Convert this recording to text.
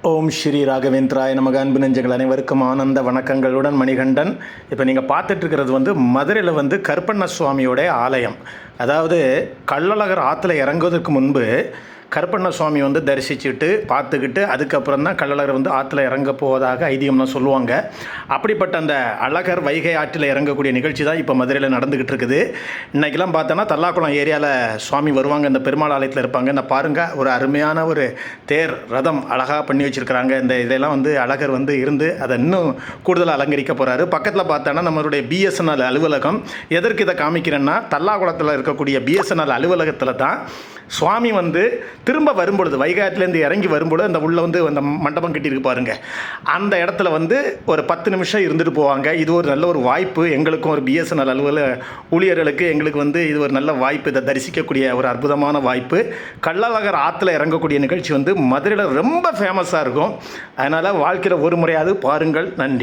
ஓம் ஸ்ரீ ராகவேந்திராய நமக. அன்பு நெஞ்சங்கள் அனைவருக்கும் ஆனந்த வணக்கங்களுடன் மணிகண்டன். இப்போ நீங்கள் பார்த்துட்ருக்கிறது மதுரையில் கருப்பண்ண சுவாமியோடைய ஆலயம். அதாவது கள்ளழகர் ஆற்றுல இறங்குவதற்கு முன்பு கருப்பண்ண சுவாமி தரிசிச்சுட்டு பார்த்துக்கிட்டு அதுக்கப்புறம் தான் கள்ளழகர் ஆற்றுல இறங்க போவதாக ஐதீகம்லாம் சொல்லுவாங்க. அப்படிப்பட்ட அந்த அழகர் வைகை ஆற்றில் இறங்கக்கூடிய நிகழ்ச்சி தான் இப்போ மதுரையில் நடந்துக்கிட்டு இருக்குது. இன்றைக்கெல்லாம் பார்த்தோன்னா தல்லாக்குளம் ஏரியாவில் சுவாமி வருவாங்க, இந்த பெருமாள் ஆலயத்தில் இருப்பாங்க. இந்த பாருங்கள், ஒரு அருமையான ஒரு தேர் ரதம் அழகாக பண்ணி வச்சுருக்கிறாங்க. இந்த இதெல்லாம் அழகர் இருந்து அதை இன்னும் கூடுதலாக அலங்கரிக்க போகிறாரு. பக்கத்தில் பார்த்தோன்னா நம்மளுடைய பிஎஸ்என்எல் அலுவலகம். எதற்கு இதை காமிக்கிறேன்னா, தல்லாக்குளத்தில் இருக்கக்கூடிய பிஎஸ்என்எல் அலுவலகத்தில் தான் சுவாமி திரும்ப வரும்பொழுது வைகாட்டிலேருந்து இறங்கி வரும்பொழுது அந்த உள்ளே அந்த மண்டபம் கட்டியிருக்கு பாருங்கள், அந்த இடத்துல ஒரு 10 நிமிஷம் இருந்துட்டு போவாங்க. இது ஒரு நல்ல ஒரு வாய்ப்பு எங்களுக்கும், ஒரு பிஎஸ்என்எல் அலுவலக ஊழியர்களுக்கு எங்களுக்கு இது ஒரு நல்ல வாய்ப்பு. இதை தரிசிக்கக்கூடிய ஒரு அற்புதமான வாய்ப்பு. கள்ளழகர் ஆற்றுல இறங்கக்கூடிய நிகழ்ச்சி மதுரையில் ரொம்ப ஃபேமஸாக இருக்கும். அதனால் வாழ்க்கையில் ஒரு முறையாவது பாருங்கள். நன்றி.